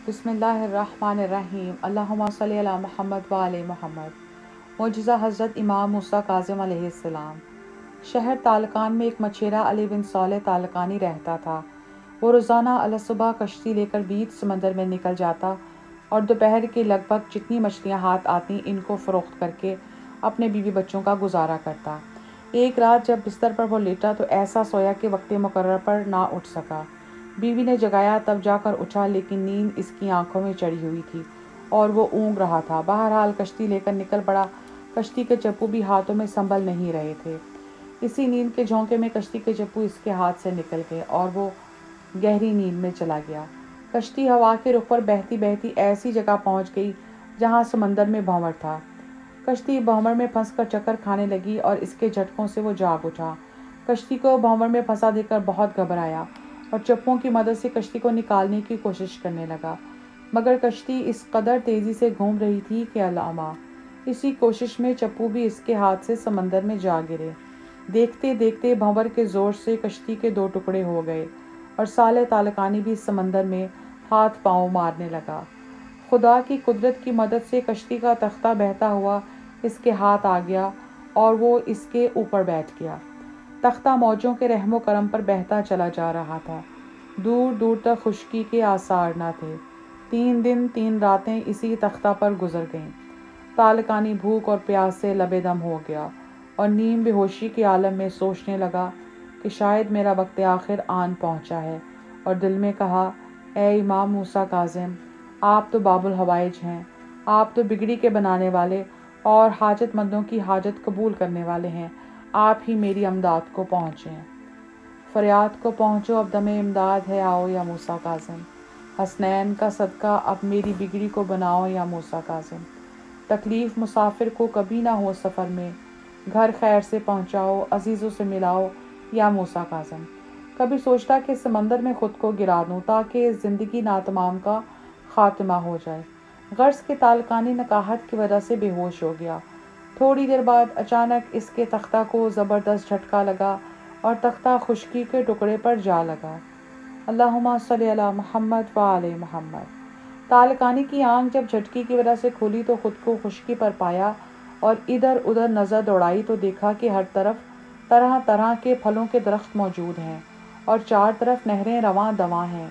بسم اللہ الرحمن الرحیم، اللہم صلی علی محمد و آل محمد۔ معجزہ حضرت امام موسیٰ کاظم علیہ السلام۔ شہر تالقان میں ایک مچھیرا علی بن صالح تالقانی رہتا تھا۔ وہ روزانہ صبح کشتی لے کر بیچ سمندر میں نکل جاتا اور دوپہر کے لگ بھگ جتنی مچھلیاں ہاتھ آتی ان کو فروخت کر کے اپنے بیوی بچوں کا گزارا کرتا۔ ایک رات جب بستر پر وہ لیٹا تو ایسا سویا کہ وقت مقرر پر نہ اٹھ سکا۔ بیوی نے جگایا تب جا کر اٹھا، لیکن نیند اس کی آنکھوں میں چڑھی ہوئی تھی اور وہ اونگ رہا تھا۔ بہرحال کشتی لے کر نکل پڑا۔ کشتی کے چپو بھی ہاتھوں میں سنبھل نہیں رہے تھے۔ اسی نیند کے جھونکے میں کشتی کے چپو اس کے ہاتھ سے نکل گئے اور وہ گہری نیند میں چلا گیا۔ کشتی ہوا کے رخ پر بہتی بہتی ایسی جگہ پہنچ گئی جہاں سمندر میں بھنور تھا۔ کشتی بھنور میں پھنس کر چکر کھانے لگی اور اس کے جھٹکوں سے وہ جاگ اٹھا۔ کشتی کو بھنور میں پھنسا دیکھ کر بہت گھبرایا اور چپوں کی مدد سے کشتی کو نکالنے کی کوشش کرنے لگا، مگر کشتی اس قدر تیزی سے گھوم رہی تھی کہ علامہ اسی کوشش میں چپو بھی اس کے ہاتھ سے سمندر میں جا گرے۔ دیکھتے دیکھتے بھنور کے زور سے کشتی کے دو ٹکڑے ہو گئے اور صالح تالقانی بھی سمندر میں ہاتھ پاؤں مارنے لگا۔ خدا کی قدرت کی مدد سے کشتی کا تختہ بہتا ہوا اس کے ہاتھ آ گیا اور وہ اس کے اوپر بیٹھ گیا۔ تختہ موجوں کے رحم و کرم پر بہتا چلا جا رہا تھا۔ دور دور تک خشکی کے آثار نہ تھے۔ 3 دن 3 راتیں اسی تختہ پر گزر گئیں۔ تالقانی بھوک اور پیاس سے لبے دم ہو گیا اور نیم بے ہوشی کے عالم میں سوچنے لگا کہ شاید میرا وقت آخر آن پہنچا ہے، اور دل میں کہا، اے امام موسیٰ کاظم، آپ تو باب الحوائج ہیں، آپ تو بگڑی کے بنانے والے اور حاجت مندوں کی حاجت قبول کرنے والے ہیں، آپ ہی میری امداد کو پہنچیں۔ فریاد کو پہنچو، اب دم امداد ہے، آؤ یا موسیٰ کاظم۔ حسنین کا صدقہ اب میری بگڑی کو بناؤ یا موسیٰ کاظم۔ تکلیف مسافر کو کبھی نہ ہو سفر میں، گھر خیر سے پہنچاؤ، عزیزوں سے ملاؤ یا موسیٰ کاظم۔ کبھی سوچتا کہ سمندر میں خود کو گرا دوں تاکہ زندگی ناتمام کا خاتمہ ہو جائے۔ غرض کہ تالقانی نکاحت کی وجہ سے بے ہوش ہو گیا۔ تھوڑی دیر بعد اچانک اس کے تختہ کو زبردست جھٹکا لگا اور تختہ خشکی کے ٹکڑے پر جا لگا۔ اللہم صلی علی محمد و آل محمد۔ تالقانی کی آنکھ جب جھٹکی کی وجہ سے کھلی تو خود کو خشکی پر پایا اور ادھر ادھر نظر دوڑائی تو دیکھا کہ ہر طرف طرح طرح کے پھلوں کے درخت موجود ہیں اور 4 طرف نہریں رواں دواں ہیں۔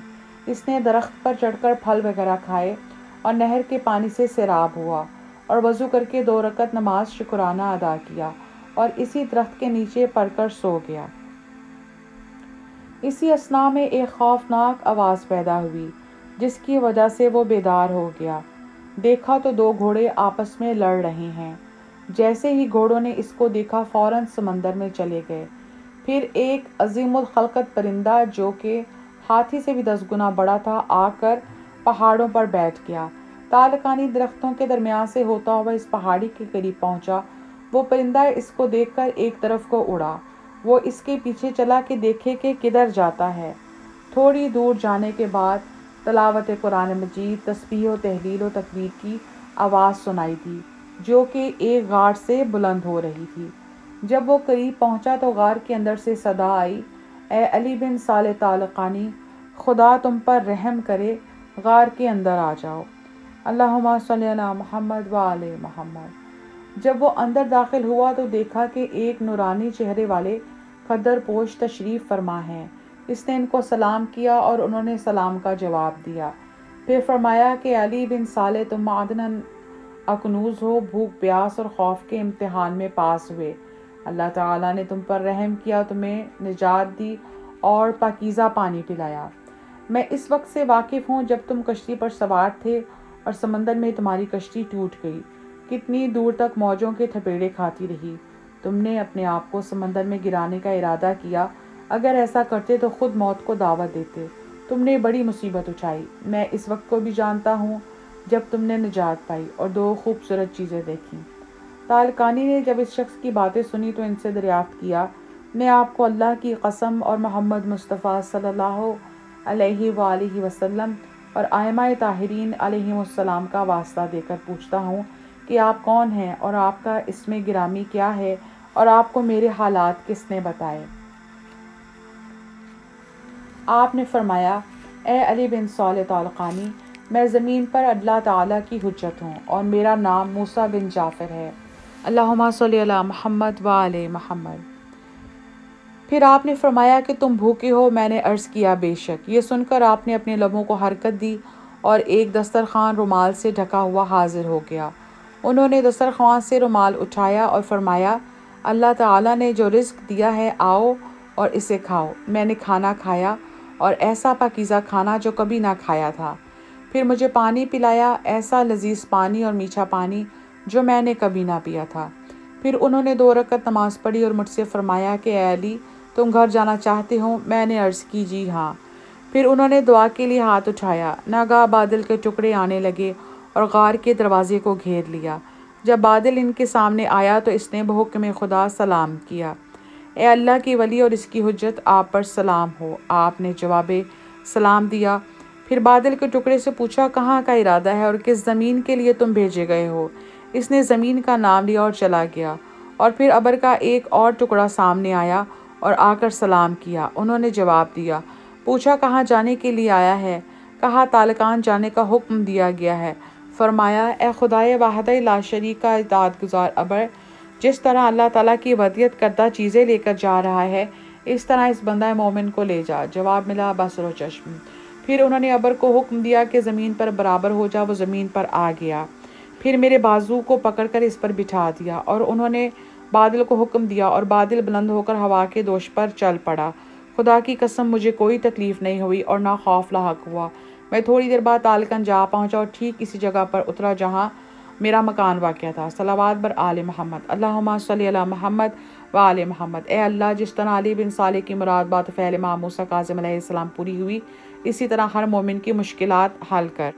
اس نے درخت پر چڑھ کر پھل وغیرہ کھائے اور نہر کے پانی سے سیراب ہوا اور وضو کر کے 2 رکعت نماز شکرانہ ادا کیا اور اسی درخت کے نیچے پڑ کر سو گیا۔ اسی اثنا میں ایک خوفناک آواز پیدا ہوئی جس کی وجہ سے وہ بیدار ہو گیا۔ دیکھا تو 2 گھوڑے آپس میں لڑ رہے ہیں۔ جیسے ہی گھوڑوں نے اس کو دیکھا فوراً سمندر میں چلے گئے۔ پھر ایک عظیم الخلقت پرندہ جو کہ ہاتھی سے بھی 10 گنا بڑا تھا آ کر پہاڑوں پر بیٹھ گیا۔ تالقانی درختوں کے درمیان سے ہوتا ہوا اس پہاڑی کے قریب پہنچا۔ وہ پرندہ اس کو دیکھ کر ایک طرف کو اڑا۔ وہ اس کے پیچھے چلا کہ دیکھے کہ کدھر جاتا ہے۔ تھوڑی دور جانے کے بعد تلاوت قرآن مجید، تسبیح و تہلیل و تکبیر کی آواز سنائی دی جو کہ ایک غار سے بلند ہو رہی تھی۔ جب وہ قریب پہنچا تو غار کے اندر سے صدا آئی، اے علی بن صالح تالقانی، خدا تم پر رحم کرے، غار کے اندر آ جاؤ۔ اللہم صلی علی محمد و آل محمد۔ جب وہ اندر داخل ہوا تو دیکھا کہ ایک نورانی چہرے والے خدر پوش تشریف فرما ہیں۔ اس نے ان کو سلام کیا اور انہوں نے سلام کا جواب دیا۔ پھر فرمایا کہ علی بن صالح، تم معدن اکنوز ہو، بھوک پیاس اور خوف کے امتحان میں پاس ہوئے۔ اللہ تعالیٰ نے تم پر رحم کیا، تمہیں نجات دی اور پاکیزہ پانی پلایا۔ میں اس وقت سے واقف ہوں جب تم کشتی پر سوار تھے اور سمندر میں تمہاری کشتی ٹوٹ گئی۔ کتنی دور تک موجوں کے تھپیڑے کھاتی رہی۔ تم نے اپنے آپ کو سمندر میں گرانے کا ارادہ کیا، اگر ایسا کرتے تو خود موت کو دعوت دیتے۔ تم نے بڑی مصیبت اٹھائی۔ میں اس وقت کو بھی جانتا ہوں جب تم نے نجات پائی اور 2 خوبصورت چیزیں دیکھیں۔ تالقانی نے جب اس شخص کی باتیں سنی تو ان سے دریافت کیا، میں آپ کو اللہ کی قسم اور محمد مصطفیٰ صلی اللہ علیہ وآلہ وسلم اور ائمہ طاہرین علیہم السلام کا واسطہ دے کر پوچھتا ہوں کہ آپ کون ہیں اور آپ کا اسم گرامی کیا ہے اور آپ کو میرے حالات کس نے بتائے؟ آپ نے فرمایا، اے علی بن صالح تالقانی، میں زمین پر اللہ تعالیٰ کی حجت ہوں اور میرا نام موسیٰ بن جعفر ہے۔ اللہم صلی علی محمد و آل محمد۔ پھر آپ نے فرمایا کہ تم بھوکے ہو۔ میں نے عرض کیا بے شک۔ یہ سن کر آپ نے اپنے لبوں کو حرکت دی اور ایک دسترخوان رومال سے ڈھکا ہوا حاضر ہو گیا۔ انہوں نے دسترخوان سے رومال اٹھایا اور فرمایا، اللہ تعالیٰ نے جو رزق دیا ہے آؤ اور اسے کھاؤ۔ میں نے کھانا کھایا اور ایسا پاکیزہ کھانا جو کبھی نہ کھایا تھا۔ پھر مجھے پانی پلایا، ایسا لذیذ پانی اور میٹھا پانی جو میں نے کبھی نہ پیا تھا۔ پھر انہوں نے 2 رکعت نماز پڑھی اور مجھ سے فرمایا کہ اے علی، تم گھر جانا چاہتے ہو؟ میں نے عرض کی جی ہاں۔ پھر انہوں نے دعا کے لیے ہاتھ اٹھایا۔ ناگہاں بادل کے ٹکڑے آنے لگے اور غار کے دروازے کو گھیر لیا۔ جب بادل ان کے سامنے آیا تو اس نے بحکم خدا سلام کیا، اے اللہ کی ولی اور اس کی حجت، آپ پر سلام ہو۔ آپ نے جواب سلام دیا۔ پھر بادل کے ٹکڑے سے پوچھا، کہاں کا ارادہ ہے اور کس زمین کے لیے تم بھیجے گئے ہو؟ اس نے زمین کا نام لیا اور چلا گیا۔ اور پھر ابر کا ایک اور ٹکڑا سامنے آیا اور آ کر سلام کیا۔ انہوں نے جواب دیا۔ پوچھا، کہاں جانے کے لیے آیا ہے؟ کہا، تالکان جانے کا حکم دیا گیا ہے۔ فرمایا، اے خدائے واحد لا شریک کا اطاعت گزار ابر، جس طرح اللہ تعالیٰ کی ودیعت کردہ چیزیں لے کر جا رہا ہے اس طرح اس بندہ مومن کو لے جا۔ جواب ملا، بصر و چشم۔ پھر انہوں نے ابر کو حکم دیا کہ زمین پر برابر ہو جا۔ وہ زمین پر آ گیا۔ پھر میرے بازو کو پکڑ کر اس پر بٹھا دیا اور انہوں نے بادل کو حکم دیا اور بادل بلند ہو کر ہوا کے دوش پر چل پڑا۔ خدا کی قسم مجھے کوئی تکلیف نہیں ہوئی اور نہ خوف لاحق ہوا۔ میں تھوڑی دیر بعد تالکن جا پہنچا اور ٹھیک اسی جگہ پر اترا جہاں میرا مکان واقع تھا۔ صلوات بر آل محمد۔ اللہم صلی علی محمد و آل محمد۔ اے اللہ، جس طرح علی بن صالح کی مراد بات فعل امام موسیٰ کاظم علیہ السلام پوری ہوئی، اسی طرح ہر مومن کی مشکلات حل کر۔